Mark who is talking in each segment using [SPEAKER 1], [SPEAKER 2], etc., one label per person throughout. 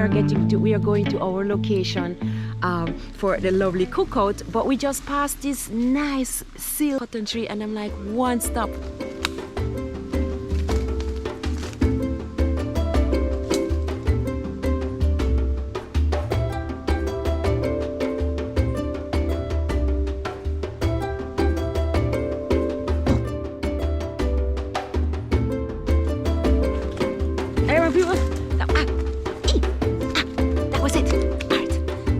[SPEAKER 1] are going to our location for the lovely cookout, but we just passed this nice seal cotton tree and I'm like, one stop.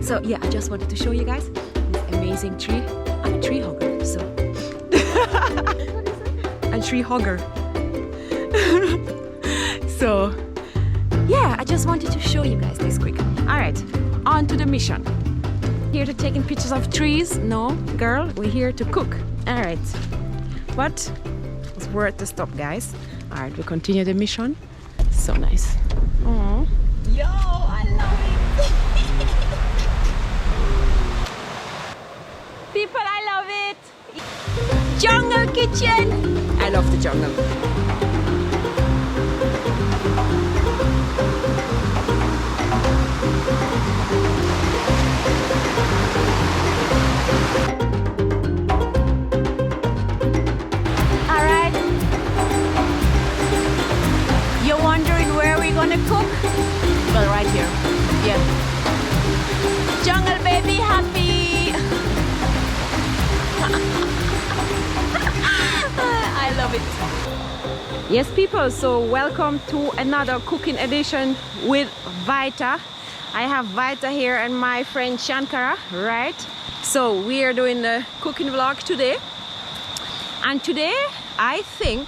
[SPEAKER 1] So yeah, I just wanted to show you guys this amazing tree. I'm a tree hugger, so a tree hugger. So yeah, I just wanted to show you guys this quick. All right, on to the mission. Here to taking pictures of trees? No, girl, we're here to cook. All right, but it's worth the stop, guys. All right, we continue the mission. So nice. Aww. Yo, I love it. People, I love it. Jungle kitchen. I love the jungle. All right. You're wondering where we're gonna cook? Well, right here. Yeah. Jungle baby happy. I love it. Yes, people, so welcome to another cooking edition with Vita. I have Vita here and my friend Shankara, right? So we are doing the cooking vlog today. And today, I think,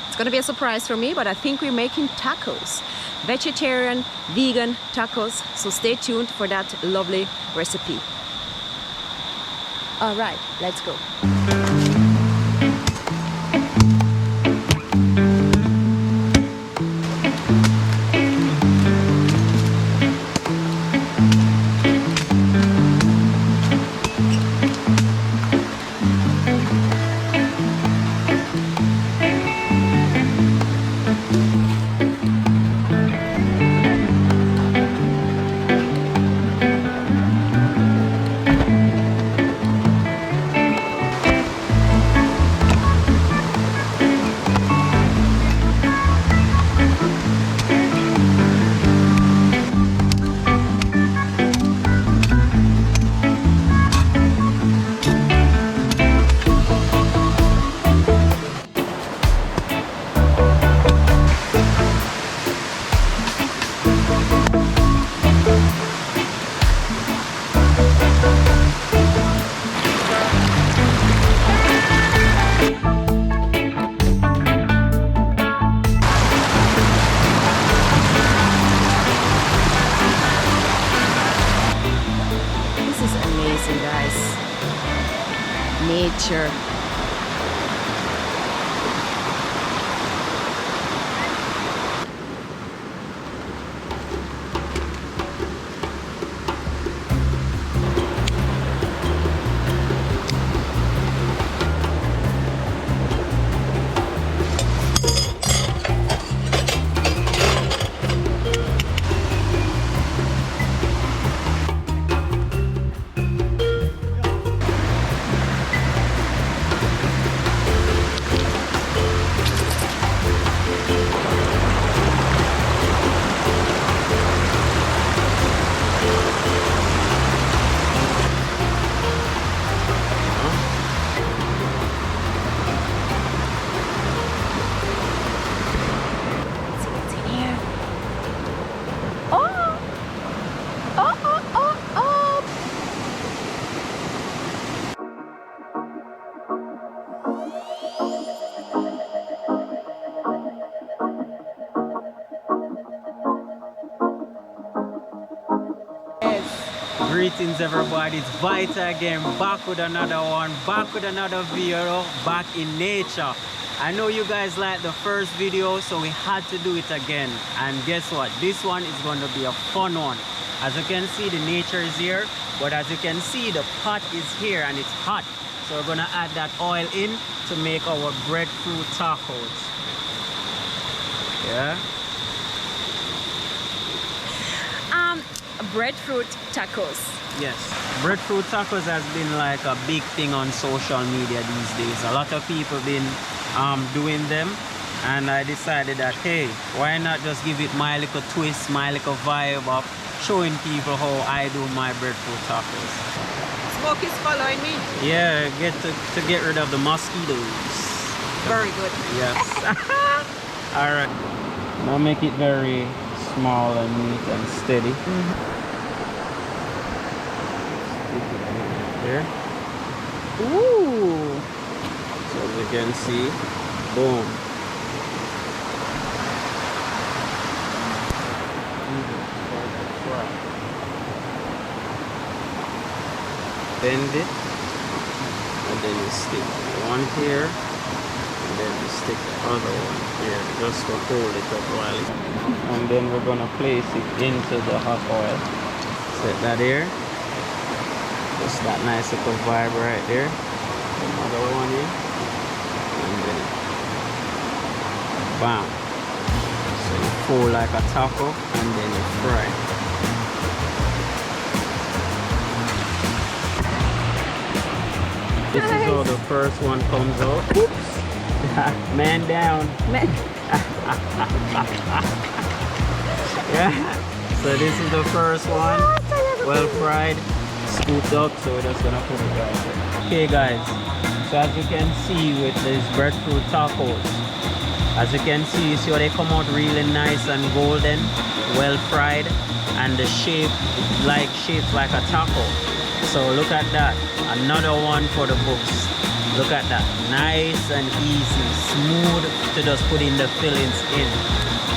[SPEAKER 1] it's gonna be a surprise for me, but I think we're making tacos. Vegetarian, vegan tacos. So stay tuned for that lovely recipe. All right, let's go. Nature.
[SPEAKER 2] Greetings everybody, it's Vita again, back with another one, back with another video, back in nature. I know you guys liked the first video, so we had to do it again. And guess what, this one is going to be a fun one. As you can see, the nature is here, but as you can see, the pot is here and it's hot. So we're going to add that oil in to make our breadfruit tacos. Yeah.
[SPEAKER 1] breadfruit tacos.
[SPEAKER 2] Yes, breadfruit tacos has been like a big thing on social media these days. A lot of people been doing them, and I decided that, hey, why not just give it my little twist, my little vibe of showing people how I do my breadfruit tacos.
[SPEAKER 1] Smoke is following me.
[SPEAKER 2] Yeah, to get rid of the mosquitoes.
[SPEAKER 1] Very good.
[SPEAKER 2] Yes. All right. Now make it very small and neat and steady. There.
[SPEAKER 1] Ooh.
[SPEAKER 2] So as you can see, boom. Bend it, and then you stick one here, and then you stick the other one here, just to hold it up while it. And then we're gonna place it into the hot oil. Set that here. Just that nice little vibe right there. Another one here, and then bam. So you fold like a taco, and then you fry. This is how the first one comes out. Oops. Man down.
[SPEAKER 1] Man.
[SPEAKER 2] Yeah. So this is the first one. Well fried, scooped up. So we're just gonna put it right there. Okay guys. So as you can see with these breadfruit tacos, as you can see, how they come out really nice and golden, well fried, and the shape shaped like a taco. So look at that, another one for the books. Look at that, nice and easy, smooth to just put in the fillings in.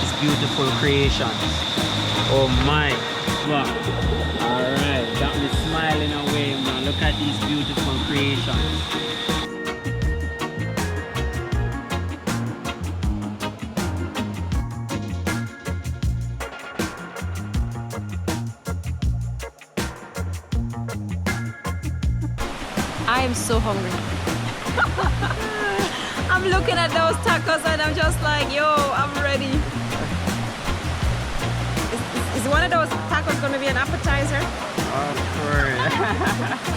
[SPEAKER 2] These beautiful creations. Oh my, wow. All right, got me smiling away, man. Look at these beautiful creations.
[SPEAKER 1] I am so hungry. I'm looking at those tacos and I'm just like, yo, I'm ready. Is one of those tacos going to be an appetizer?
[SPEAKER 2] Of course.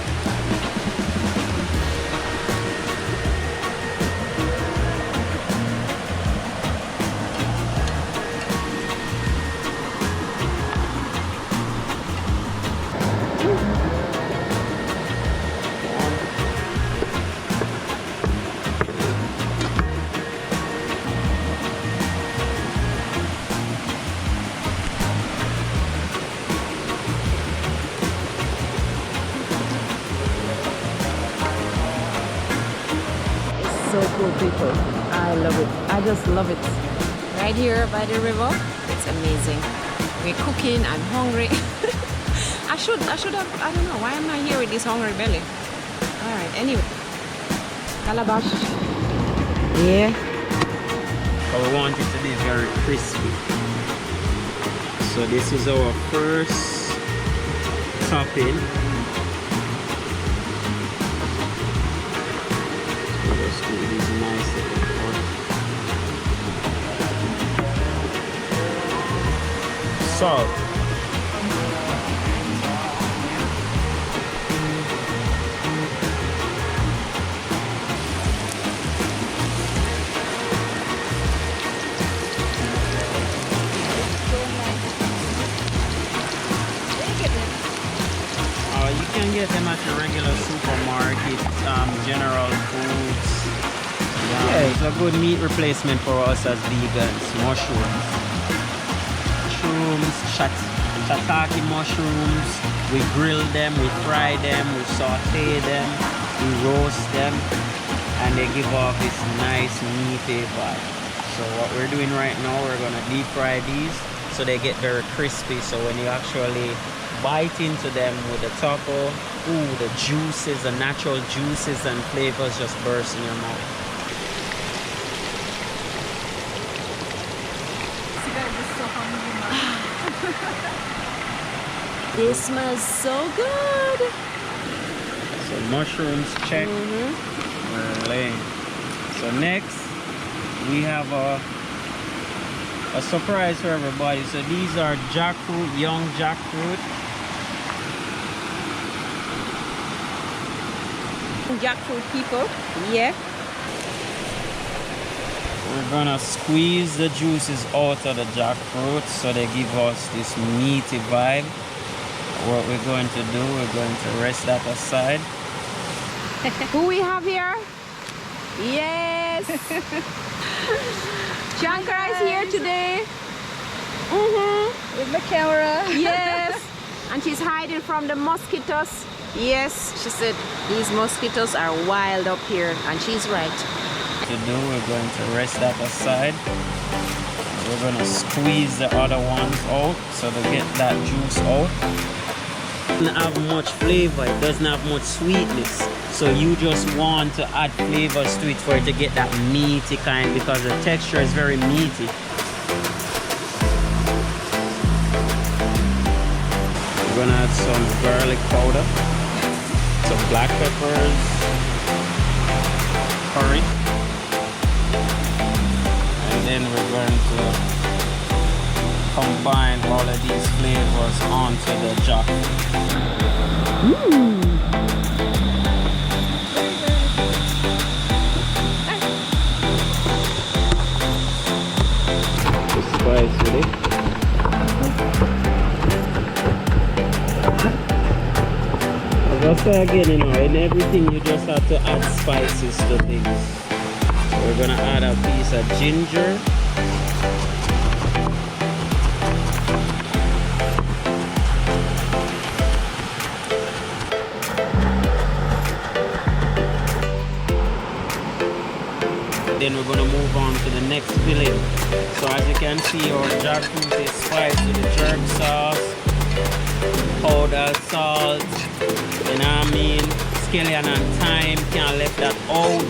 [SPEAKER 1] So cool, people. I love it. I just love it. Right here by the river. It's amazing. We're cooking. I'm hungry. I should have, I don't know, why am I here with this hungry belly? All right, anyway. Calabash. Yeah.
[SPEAKER 2] But we want it to be very crispy. So this is our first topping. Just do these nice little salt. You can get them at your regular supermarket, General Foods. Yeah, it's a good meat replacement for us as vegans. Mushrooms, shiitake mushrooms. We grill them, we fry them, we saute them, we roast them, and they give off this nice meaty vibe. So what we're doing right now, we're gonna deep fry these so they get very crispy. So when you actually bite into them with the taco, ooh, the juices, the natural juices and flavors just burst in your mouth.
[SPEAKER 1] This smells so good.
[SPEAKER 2] So mushrooms check. We're laying. So next we have a surprise for everybody. So these are jackfruit, young jackfruit.
[SPEAKER 1] Jackfruit people. Yeah.
[SPEAKER 2] We're gonna squeeze the juices out of the jackfruit so they give us this meaty vibe. What we're going to do, we're going to rest that aside.
[SPEAKER 1] Who we have here? Yes. Shankara is here today.
[SPEAKER 3] With the camera.
[SPEAKER 1] Yes. And she's hiding from the mosquitoes. Yes, she said these mosquitoes are wild up here, and she's right.
[SPEAKER 2] We're going to rest that aside. We're going to squeeze the other ones out so to get that juice out. It doesn't have much flavor, it doesn't have much sweetness, so you just want to add flavors to it for it to get that meaty kind, because the texture is very meaty. We're going to add some garlic powder, some black peppers, curry. And then we're going to combine all of these flavors onto the jack. The spice with it. As I say again, you know, in everything you just have to add spices to things. We're gonna add a piece of ginger. Then we're gonna move on to the next filling. So as you can see, our jackfruit is spiced with the jerk sauce, powdered salt, you know what I mean? Scallion and thyme, can't let that out.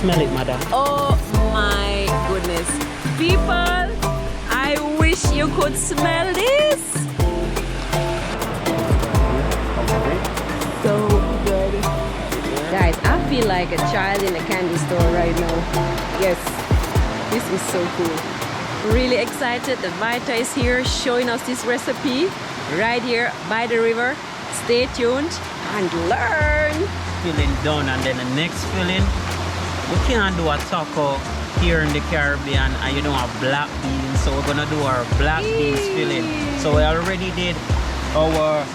[SPEAKER 2] Smell it, madam.
[SPEAKER 1] Oh my goodness. People, I wish you could smell this. So good. Guys, I feel like a child in a candy store right now. Yes, this is so cool. Really excited that Vita is here showing us this recipe right here by the river. Stay tuned and learn.
[SPEAKER 2] Filling done, and then the next filling, we can't do a taco here in the Caribbean and you don't have black beans, so we're gonna do our black beans filling. So we already did our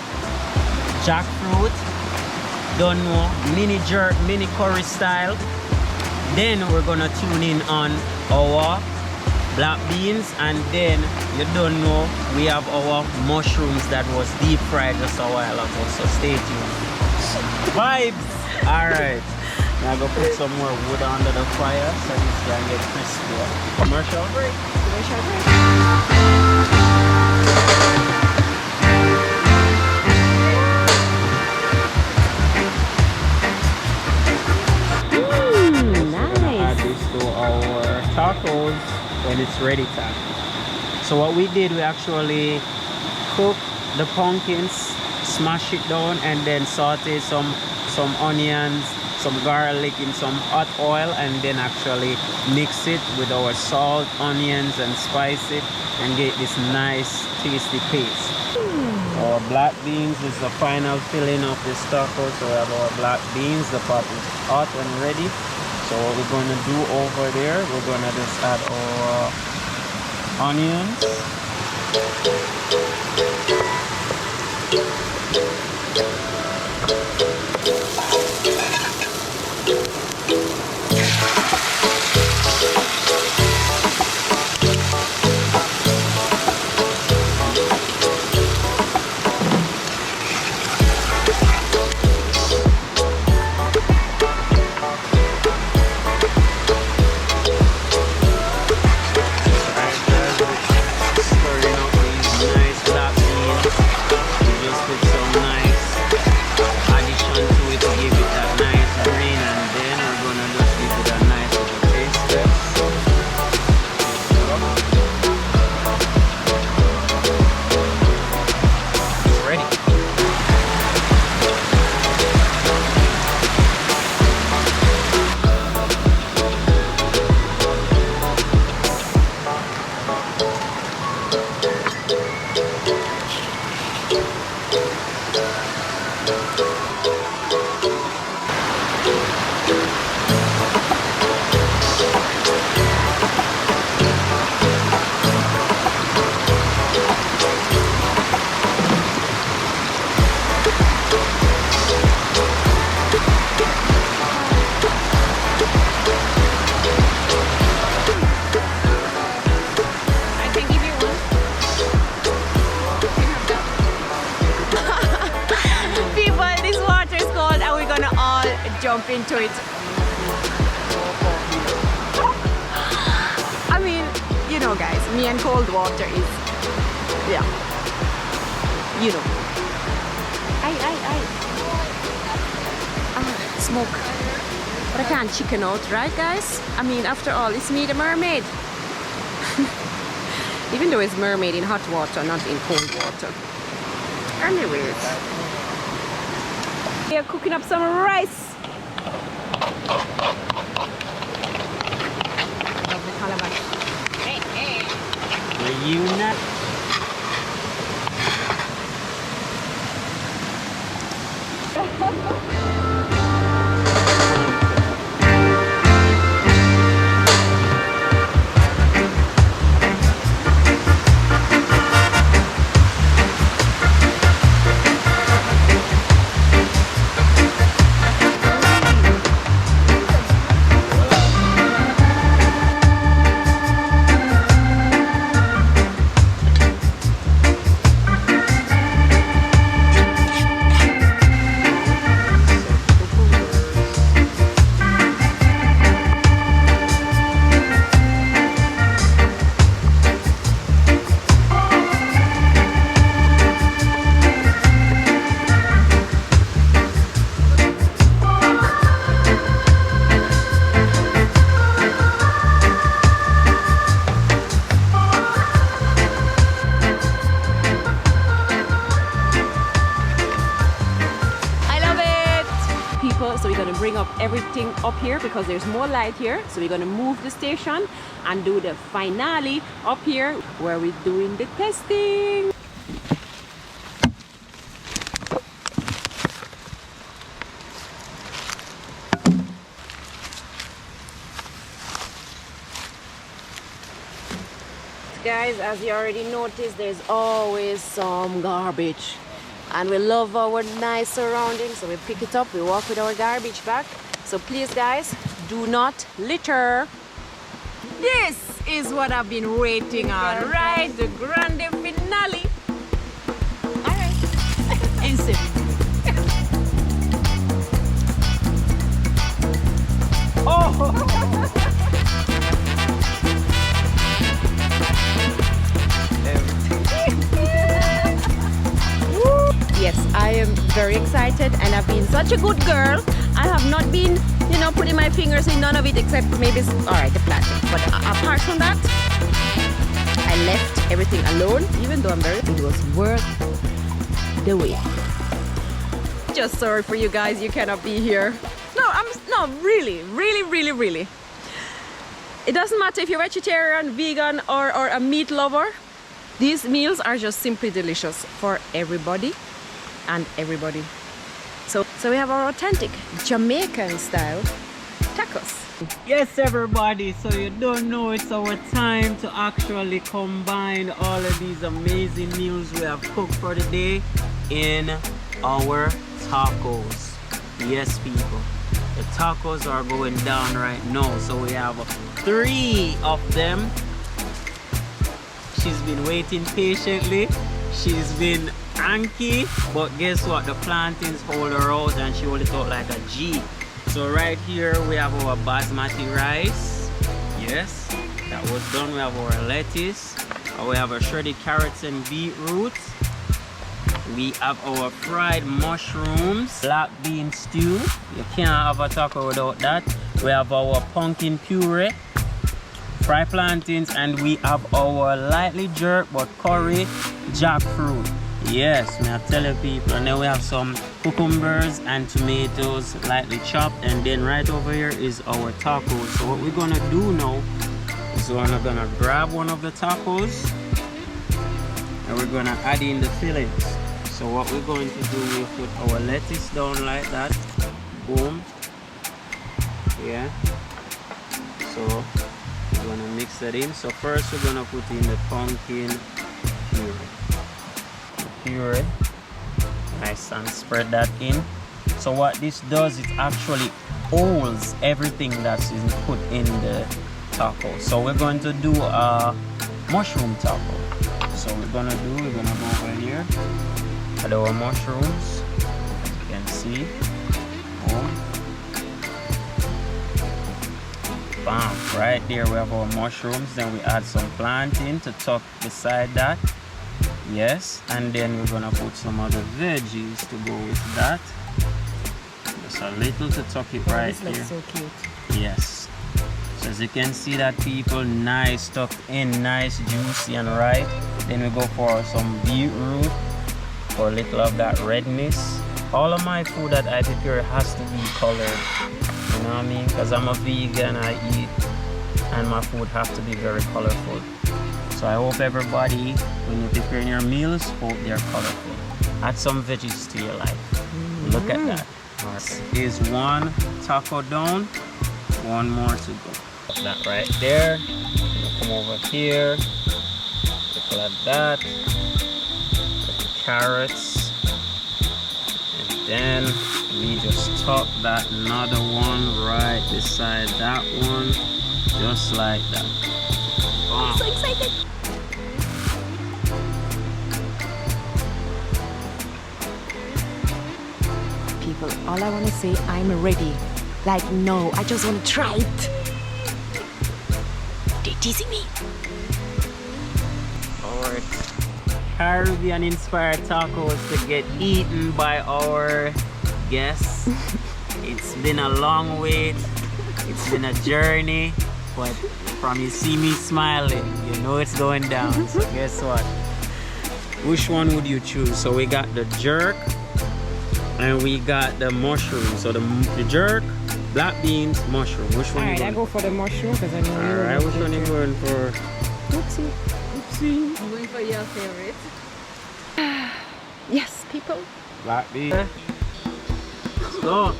[SPEAKER 2] jackfruit, don't know, mini jerk, mini curry style. Then we're gonna tune in on our black beans, and then you don't know, we have our mushrooms that was deep fried just a while ago, so stay tuned. Vibes! Alright. Now go put some more wood under the fire so this can get crispy. Commercial break.
[SPEAKER 1] Commercial break.
[SPEAKER 2] Nice. Add this to our tacos when it's ready to. So what we did, we actually cooked the pumpkins, smash it down, and then saute some onions, some garlic in some hot oil, and then actually mix it with our salt, onions, and spice it and get this nice tasty paste. Our black beans is the final filling of this taco. So we have our black beans, the pot is hot and ready. So what we're going to do over there, we're going to just add our onions,
[SPEAKER 1] jump into it. I mean, you know guys, me and cold water is, yeah, you know. Smoke. But I can't chicken out, right guys? I mean, after all, it's me the mermaid. Even though it's mermaid in hot water, not in cold water. Anyways. We are cooking up some rice. Love the calabash.
[SPEAKER 2] Reunite.
[SPEAKER 1] So we're going to bring up everything up here because there's more light here. So we're going to move the station and do the finale up here where we're doing the testing. Guys, as you already noticed, there's always some garbage. And we love our nice surroundings, so we pick it up, we walk with our garbage bag. So please guys, do not litter. This is what I've been waiting on, right? The grande finale. Alright. Instant. Oh! Yes, I am very excited and I've been such a good girl. I have not been, you know, putting my fingers in none of it except maybe, alright, the plastic. But apart from that, I left everything alone, even though it was worth the wait. Just sorry for you guys, you cannot be here. No, really. It doesn't matter if you're vegetarian, vegan, or a meat lover. These meals are just simply delicious for everybody. And everybody. So we have our authentic Jamaican style tacos.
[SPEAKER 2] Yes everybody, so you don't know, it's our time to actually combine all of these amazing meals we have cooked for the day in our tacos. Yes people, the tacos are going down right now. So we have 3 of them. She's been waiting patiently. She's been anky, but guess what? The plantains hold her out and she hold it out like a G. So right here we have our basmati rice. Yes, that was done. We have our lettuce. We have our shredded carrots and beetroot. We have our fried mushrooms, black bean stew. You can't have a taco without that. We have our pumpkin puree, fried plantains, and we have our lightly jerked but curry jackfruit. Yes, may I tell you people. And then we have some cucumbers and tomatoes lightly chopped, and then right over here is our tacos. So what we're gonna do now is we're gonna grab one of the tacos and we're gonna add in the fillings. So what we're going to do, we put our lettuce down like that. Boom. Yeah. So we're gonna mix that in. So first we're gonna put in the pumpkin puree. Nice, and spread that in. So what this does, it actually holds everything that's put in the taco. So we're going to do a mushroom taco. So we're gonna go over here, add our mushrooms, as you can see. Boom. Bam. Right there we have our mushrooms. Then we add some plantain to tuck beside that. Yes. And then we're gonna put some other veggies to go with that. Just a little to tuck it right
[SPEAKER 1] this
[SPEAKER 2] here.
[SPEAKER 1] looks so cute.
[SPEAKER 2] Yes. So as you can see that, people, nice tucked in, nice juicy and right. Then we go for some beetroot for a little of that redness. All of my food that I prepare has to be colored. You know what I mean? Because I'm a vegan, I eat, and my food have to be very colorful. So I hope everybody, when you're preparing your meals, hope they're colorful. Add some veggies to your life. Look at that. Here's one taco down, one more to go. That right there. Come over here. Look at that. Put the carrots. And then we just tuck that another one right beside that one. Just like that. Wow.
[SPEAKER 1] I'm so excited. People, all I want to say, I'm ready. Like, no, I just want to try it. They're teasing me.
[SPEAKER 2] Our Caribbean inspired tacos to get eaten by our guests. It's been a long wait. It's been a journey. But from you see me smiling, you know it's going down. So guess what? Which one would you choose? So we got the jerk and we got the mushroom. So the jerk, black beans, mushroom. Which one?
[SPEAKER 1] Alright, I go for the mushroom because I know.
[SPEAKER 2] Alright, which one are you going for?
[SPEAKER 1] Oopsie. Oopsie.
[SPEAKER 3] I'm going for your favorite.
[SPEAKER 1] Yes, people.
[SPEAKER 2] Black beans. Let's go.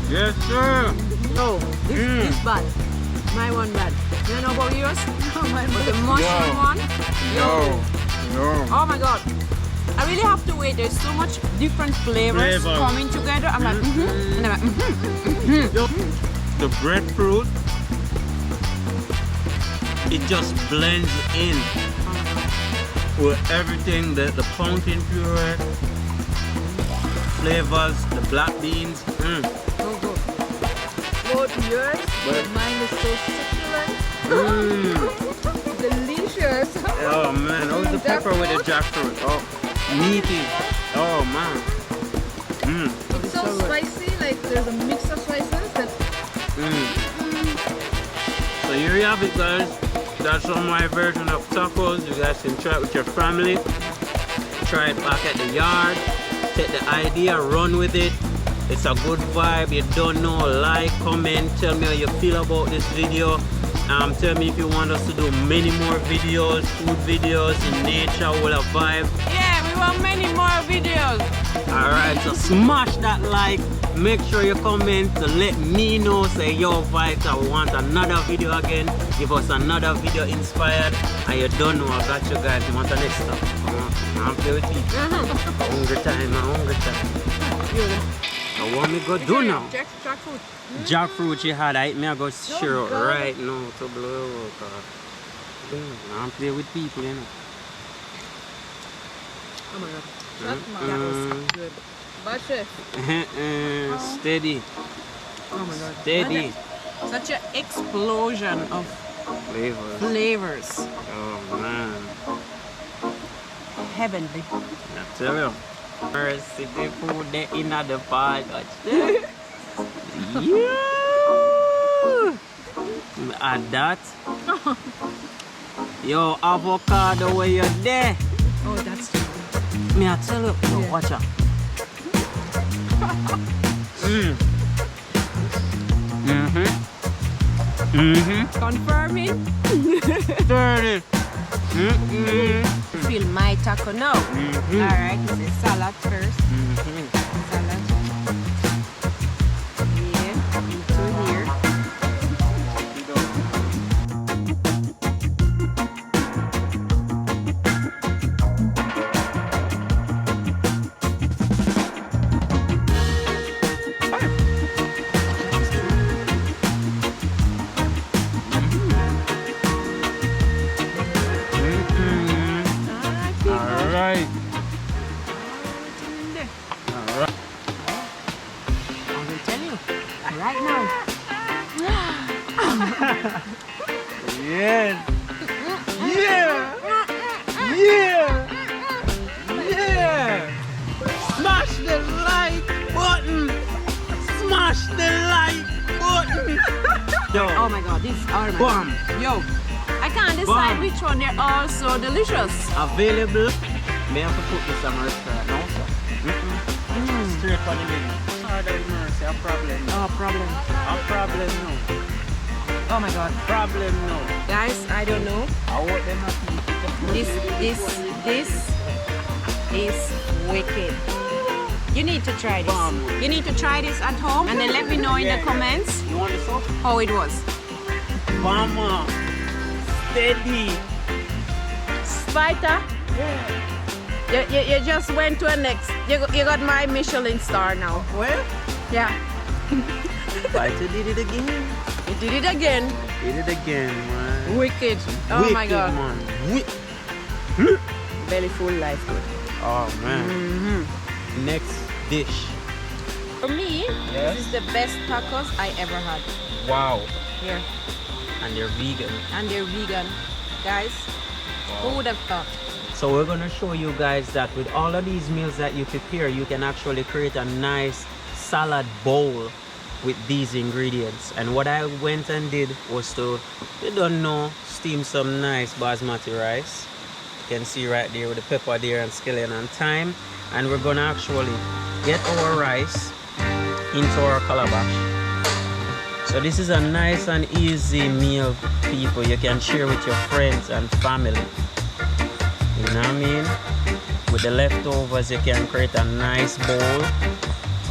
[SPEAKER 2] Yes, sir.
[SPEAKER 3] No, this bad. My one bad. You know about yours? No, mine but the mushroom one?
[SPEAKER 2] No.
[SPEAKER 3] Oh my god. I really have to wait. There's so much different flavors coming together. I'm like, and I'm like,
[SPEAKER 2] The breadfruit, it just blends in with everything, the pumpkin puree, flavors, the black beans.
[SPEAKER 3] so good. Both yours, but mine is so succulent. Delicious.
[SPEAKER 2] Oh man, how's the pepper with the jackfruit? Oh, meaty. Oh man.
[SPEAKER 3] It's so spicy, like there's a mix of spices that
[SPEAKER 2] So here you have it, guys. That's all my version of tacos. You guys can try it with your family. Try it back at the yard. Take the idea, run with it. It's a good vibe. You don't know, like, comment, tell me how you feel about this video. Tell me if you want us to do many more videos, food videos in nature with a vibe.
[SPEAKER 3] yeah, we want many more videos.
[SPEAKER 2] Alright, so smash that like. Make sure you comment to let me know, say yo Vita, we want another video again. Give us another video inspired. And you don't know, I got you guys. You want the next stuff. Come on, play with people. Hungry time. I want me go do now.
[SPEAKER 3] Jackfruit.
[SPEAKER 2] Jackfruit you had, I me I go share out right now to blow up. I'm play with people, you know.
[SPEAKER 3] Oh my god. That was good. But chef.
[SPEAKER 2] Steady.
[SPEAKER 3] Oh my god.
[SPEAKER 2] Steady.
[SPEAKER 3] Such an explosion of flavors.
[SPEAKER 2] Oh man.
[SPEAKER 3] Heavenly.
[SPEAKER 2] I tell you. First city food there in the park. Yeah. Add that. Yo, avocado where you there.
[SPEAKER 3] Oh, that's too good.
[SPEAKER 2] Me I tell you, yo, watch out.
[SPEAKER 3] Confirming.
[SPEAKER 2] 30.
[SPEAKER 1] Feel my taco now.
[SPEAKER 3] Alright, this is salad first. Salad.
[SPEAKER 1] Yeah, into here.
[SPEAKER 2] Alright. Yes. Yeah. Yeah. Yeah. Smash the like button. Smash the like button. Yo.
[SPEAKER 3] Oh my god, these are my
[SPEAKER 2] Bam.
[SPEAKER 3] Yo, I can't decide
[SPEAKER 2] Bam.
[SPEAKER 3] which one. They're all so delicious.
[SPEAKER 2] Available. May I have to put this on my restaurant now, sir? Straight for the menu. Father mercy, a problem.
[SPEAKER 3] Oh, problem.
[SPEAKER 2] A problem no.
[SPEAKER 3] Oh my god.
[SPEAKER 2] Problem no.
[SPEAKER 3] Guys, I don't know.
[SPEAKER 2] I want them not to eat it.
[SPEAKER 3] This is wicked. You need to try this.
[SPEAKER 2] Bam.
[SPEAKER 3] You need to try this at home and then let me know in the comments
[SPEAKER 2] You want the sauce?
[SPEAKER 3] how it was.
[SPEAKER 2] Mama. Steady.
[SPEAKER 1] Vita, you just went to a next. You got my Michelin star now.
[SPEAKER 2] Well,
[SPEAKER 1] Yeah.
[SPEAKER 2] Vita did it again.
[SPEAKER 1] You did it again.
[SPEAKER 2] Did it again, man.
[SPEAKER 1] Wicked. Oh my
[SPEAKER 2] Wicked,
[SPEAKER 1] god.
[SPEAKER 2] man.
[SPEAKER 1] Belly full life good.
[SPEAKER 2] Oh man. Next dish.
[SPEAKER 1] For me,
[SPEAKER 2] Yes.
[SPEAKER 1] this is the best tacos I ever had.
[SPEAKER 2] Wow.
[SPEAKER 1] Here.
[SPEAKER 2] And they're vegan.
[SPEAKER 1] And they're vegan. Guys, who would have thought?
[SPEAKER 2] So we're gonna show you guys that with all of these meals that you prepare, you can actually create a nice salad bowl with these ingredients. And what I went and did was to, you don't know, steam some nice basmati rice. You can see right there with the pepper there and scallion and thyme. And we're gonna actually get our rice into our calabash. So this is a nice and easy meal, people. You can share with your friends and family. You know what I mean? With the leftovers, you can create a nice bowl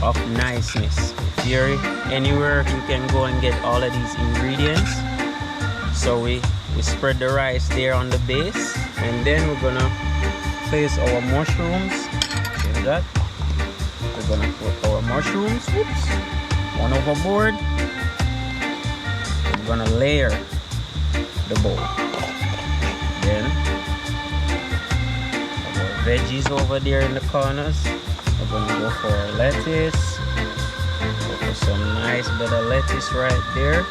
[SPEAKER 2] of niceness. If you're anywhere, you can go and get all of these ingredients. So we spread the rice there on the base, and then we're gonna place our mushrooms. See that? We're gonna put our mushrooms. Oops, one overboard. We're gonna layer the bowl. Then our veggies over there in the corners. We're gonna go for our lettuce. Go for some nice bit of lettuce right there.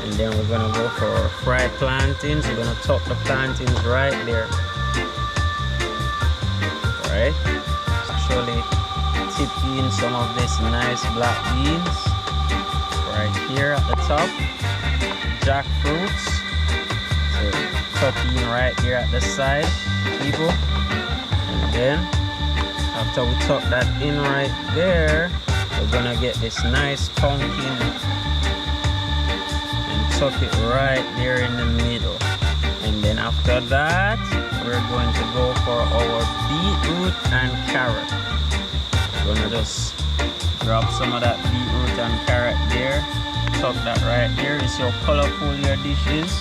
[SPEAKER 2] And then we're gonna go for our fried plantains. We're gonna tuck the plantains right there. Alright. Actually tip in some of this nice black beans right here at the top. Jackfruits. So tuck in right here at the side, people. And then after we tuck that in right there, we're gonna get this nice pumpkin and tuck it right there in the middle. And then after that, we're going to go for our beetroot and carrot. We're gonna just grab some of that beetroot and carrot there, tuck that right there. You see how colorful your dish is.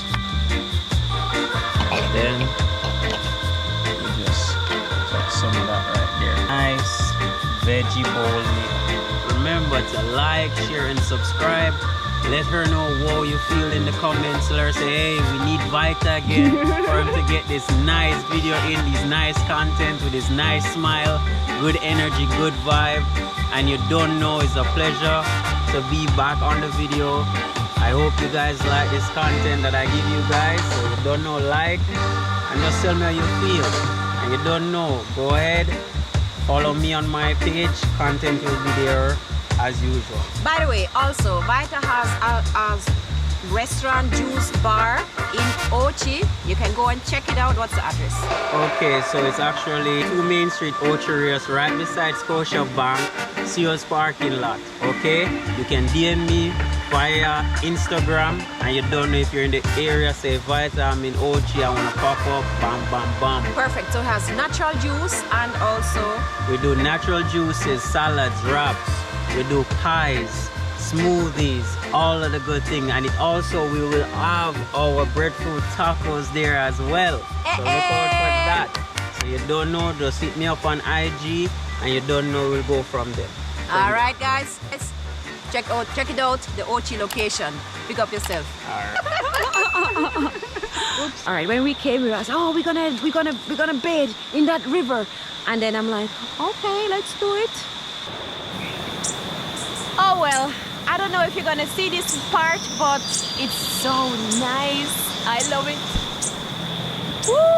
[SPEAKER 2] And then you just tuck some of that right there. Nice veggie bowl meal. Remember to like, share, and subscribe. Let her know how you feel in the comments. Let her say, hey, we need Vita again for him to get this nice video in, this nice content with his nice smile, good energy, good vibe. And you don't know, it's a pleasure to be back on the video. I hope you guys like this content that I give you guys. So you don't know, like, and just tell me how you feel. And you don't know, go ahead, follow me on my page. Content will be there as usual.
[SPEAKER 3] By the way, also Vita has a restaurant juice bar in Ochi. You can go and check it out. What's the address?
[SPEAKER 2] Okay, so it's actually 2 Main Street, Ocherias, right beside Scotia Bank, Sears parking lot. Okay, you can DM me via Instagram, and you don't know if you're in the area, say Vita, I'm in Ochi, I want to pop up, bam, bam, bam.
[SPEAKER 3] Perfect. So it has natural juice and also
[SPEAKER 2] We do natural juices, salads, wraps. We do pies, smoothies, all of the good things. And it also, we will have our breadfruit tacos there as well. So look out for that. So you don't know, just hit me up on IG, and you don't know, we'll go from there. So
[SPEAKER 3] all right, guys. Check it out, the Ochi location. Pick up yourself.
[SPEAKER 1] All right, when we came, we was, oh, we're gonna bathe in that river, and then I'm like, okay, let's do it. Oh well, I don't know if you're gonna see this part, but it's so nice I love it. Woo!